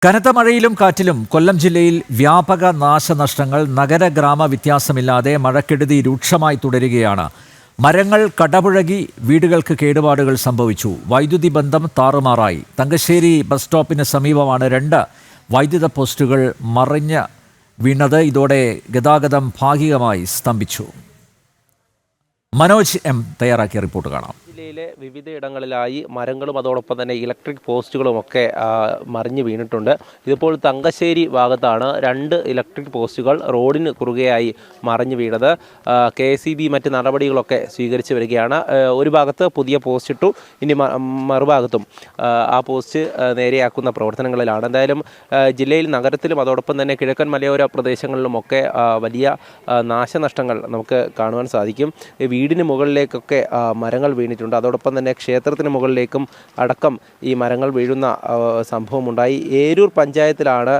കനത്ത മഴയിലും കാറ്റിലും കൊല്ലം ജില്ലയിൽ വ്യാപക നാശനഷ്ടങ്ങൾ. നഗര ഗ്രാമ വ്യത്യാസമില്ലാതെ മഴക്കെടുതി രൂക്ഷമായി തുടരുകയാണ്. മരങ്ങൾ കടപുഴകി വീടുകൾക്ക് കേടുപാടുകൾ സംഭവിച്ചു. വൈദ്യുതി ബന്ധം താറുമാറായി. തങ്കശ്ശേരി ബസ് സ്റ്റോപ്പിന് സമീപമാണ് 2 വൈദ്യുത പോസ്റ്റുകൾ മറിഞ്ഞ് വീണത്. ഇതോടെ ഗതാഗതം ഭാഗികമായി സ്തംഭിച്ചു. മനോജ് എം തയ്യാറാക്കിയ റിപ്പോർട്ട് കാണാം. ജില്ലയിലെ വിവിധയിടങ്ങളിലായി മരങ്ങളും അതോടൊപ്പം തന്നെ ഇലക്ട്രിക് പോസ്റ്റുകളുമൊക്കെ മറിഞ്ഞു വീണിട്ടുണ്ട്. ഇതിപ്പോൾ തങ്കശ്ശേരി ഭാഗത്താണ് 2 ഇലക്ട്രിക് പോസ്റ്റുകൾ റോഡിന് കുറുകെയായി മറിഞ്ഞു വീണത്. KCB മറ്റ് നടപടികളൊക്കെ സ്വീകരിച്ചു വരികയാണ്. ഒരു ഭാഗത്ത് പുതിയ പോസ്റ്റ് ഇട്ടു, ഇനി മറുഭാഗത്തും ആ പോസ്റ്റ് നേരെയാക്കുന്ന പ്രവർത്തനങ്ങളിലാണ്. എന്തായാലും ജില്ലയിൽ നഗരത്തിലും അതോടൊപ്പം തന്നെ കിഴക്കൻ മലയോര പ്രദേശങ്ങളിലുമൊക്കെ വലിയ നാശനഷ്ടങ്ങൾ നമുക്ക് കാണുവാൻ സാധിക്കും. വീടിന് മുകളിലേക്കൊക്കെ മരങ്ങൾ വീണിട്ടുണ്ട്. അതോടൊപ്പം തന്നെ ക്ഷേത്രത്തിന് മുകളിലേക്കും അടക്കം ഈ മരങ്ങൾ വീഴുന്ന സംഭവമുണ്ടായി. ഏരൂർ പഞ്ചായത്തിലാണ്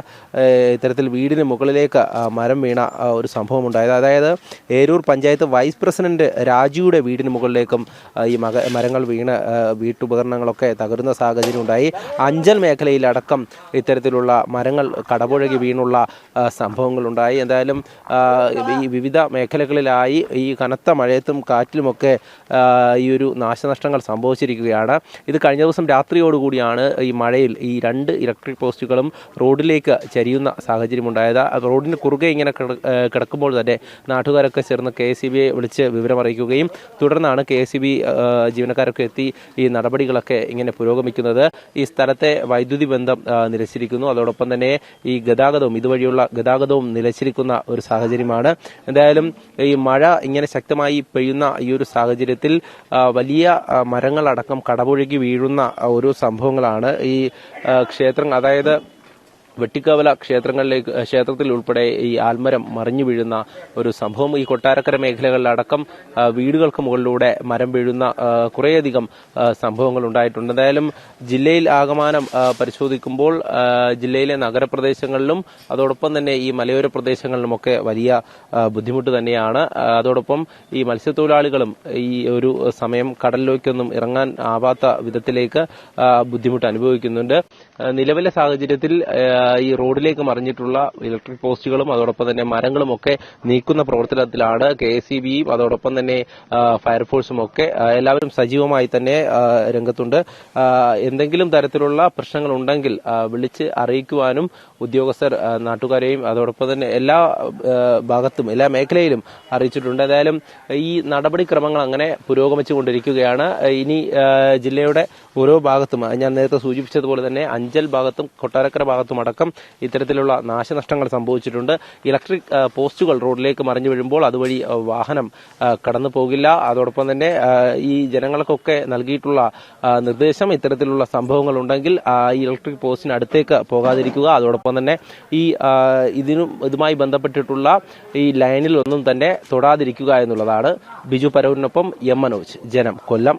ഇത്തരത്തിൽ വീടിന് മുകളിലേക്ക് മരം വീണ ഒരു സംഭവമുണ്ടായത്. അതായത് ഏരൂർ പഞ്ചായത്ത് വൈസ് പ്രസിഡന്റ് രാജുയുടെ വീടിന് മുകളിലേക്കും ഈ മരങ്ങൾ വീണ് വീട്ടുപകരണങ്ങളൊക്കെ തകരുന്ന സാഹചര്യം ഉണ്ടായി. അഞ്ചൽ മേഖലയിലടക്കം ഇത്തരത്തിലുള്ള മരങ്ങൾ കടപുഴകി വീണുള്ള സംഭവങ്ങളുണ്ടായി. എന്തായാലും ഈ വിവിധ മേഖലകളിലായി ഈ കനത്ത മഴയത്തും കാറ്റിലുമൊക്കെ ഈ ഒരു നാശനഷ്ടങ്ങൾ സംഭവിച്ചിരിക്കുകയാണ്. ഇത് കഴിഞ്ഞ ദിവസം രാത്രിയോടുകൂടിയാണ് ഈ മഴയിൽ ഈ 2 ഇലക്ട്രിക് പോസ്റ്റുകളും റോഡിലേക്ക് ചരിയുന്ന സാഹചര്യമുണ്ടായത്. റോഡിന് കുറുകെ ഇങ്ങനെ കിടക്കുമ്പോൾ തന്നെ നാട്ടുകാരൊക്കെ ചേർന്ന് KCBയെ വിളിച്ച് വിവരമറിയിക്കുകയും തുടർന്നാണ് KCB ജീവനക്കാരൊക്കെ എത്തി ഈ നടപടികളൊക്കെ ഇങ്ങനെ പുരോഗമിക്കുന്നത്. ഈ സ്ഥലത്തെ വൈദ്യുതി ബന്ധം നിലച്ചിരിക്കുന്നു. അതോടൊപ്പം തന്നെ ഈ ഗതാഗതവും ഇതുവഴിയുള്ള ഗതാഗതവും നിലച്ചിരിക്കുന്ന ഒരു സാഹചര്യമാണ്. എന്തായാലും ഈ മഴ ഇങ്ങനെ ശക്തമായി പെയ്യുന്ന ഈ ഒരു സാഹചര്യത്തിൽ വലിയ മരങ്ങളടക്കം കടപുഴകി വീഴുന്ന ഒരു സംഭവങ്ങളാണ് ഈ ക്ഷേത്രം, അതായത് വെട്ടിക്കവല ക്ഷേത്രത്തിൽ ഉൾപ്പെടെ ഈ ആൽമരം മറിഞ്ഞു വീഴുന്ന ഒരു സംഭവം. ഈ കൊട്ടാരക്കര മേഖലകളിലടക്കം വീടുകൾക്ക് മുകളിലൂടെ മരം വീഴുന്ന കുറേയധികം സംഭവങ്ങൾ ഉണ്ടായിട്ടുണ്ട്. എന്തായാലും ജില്ലയിൽ ആകമാനം പരിശോധിക്കുമ്പോൾ ജില്ലയിലെ നഗരപ്രദേശങ്ങളിലും അതോടൊപ്പം തന്നെ ഈ മലയോര പ്രദേശങ്ങളിലുമൊക്കെ വലിയ ബുദ്ധിമുട്ട് തന്നെയാണ്. അതോടൊപ്പം ഈ മത്സ്യത്തൊഴിലാളികളും ഈ ഒരു സമയം കടലിലേക്കൊന്നും ഇറങ്ങാൻ ആവാത്ത വിധത്തിലേക്ക് ബുദ്ധിമുട്ട് അനുഭവിക്കുന്നുണ്ട്. നിലവിലെ സാഹചര്യത്തിൽ ഈ റോഡിലേക്ക് മറിഞ്ഞിട്ടുള്ള ഇലക്ട്രിക് പോസ്റ്റുകളും അതോടൊപ്പം തന്നെ മരങ്ങളും ഒക്കെ നീക്കുന്ന പ്രവർത്തനത്തിലാണ് KCBയും അതോടൊപ്പം തന്നെ ഫയർഫോഴ്സും ഒക്കെ. എല്ലാവരും സജീവമായി തന്നെ രംഗത്തുണ്ട്. എന്തെങ്കിലും തരത്തിലുള്ള പ്രശ്നങ്ങൾ ഉണ്ടെങ്കിൽ വിളിച്ച് അറിയിക്കുവാനും ഉദ്യോഗസ്ഥർ നാട്ടുകാരെയും അതോടൊപ്പം തന്നെ എല്ലാ ഭാഗത്തും എല്ലാ മേഖലയിലും അറിയിച്ചിട്ടുണ്ട്. ഏതായാലും ഈ നടപടിക്രമങ്ങൾ അങ്ങനെ പുരോഗമിച്ചുകൊണ്ടിരിക്കുകയാണ്. ഇനി ജില്ലയുടെ ഓരോ ഭാഗത്തും ഞാൻ നേരത്തെ സൂചിപ്പിച്ചതുപോലെ തന്നെ അഞ്ചൽ ഭാഗത്തും കൊട്ടാരക്കര ഭാഗത്തും അടക്കം ഇത്തരത്തിലുള്ള നാശനഷ്ടങ്ങൾ സംഭവിച്ചിട്ടുണ്ട്. ഇലക്ട്രിക് പോസ്റ്റുകൾ റോഡിലേക്ക് മറിഞ്ഞു വീഴുമ്പോൾ അതുവഴി വാഹനം കടന്നു പോകില്ല. അതോടൊപ്പം തന്നെ ഈ ജനങ്ങൾക്കൊക്കെ നൽകിയിട്ടുള്ള നിർദ്ദേശം, ഇത്തരത്തിലുള്ള സംഭവങ്ങൾ ഉണ്ടെങ്കിൽ ഈ ഇലക്ട്രിക് പോസ്റ്റിന് അടുത്തേക്ക് പോകാതിരിക്കുക. അതോടൊപ്പം തന്നെ ഈ ഇതുമായി ബന്ധപ്പെട്ടിട്ടുള്ള ഈ ലൈനിൽ ഒന്നും തന്നെ തൊടാതിരിക്കുക എന്നുള്ളതാണ്. ബിജു പരൂരിനൊപ്പം എം മനോജ്, ജനം, കൊല്ലം.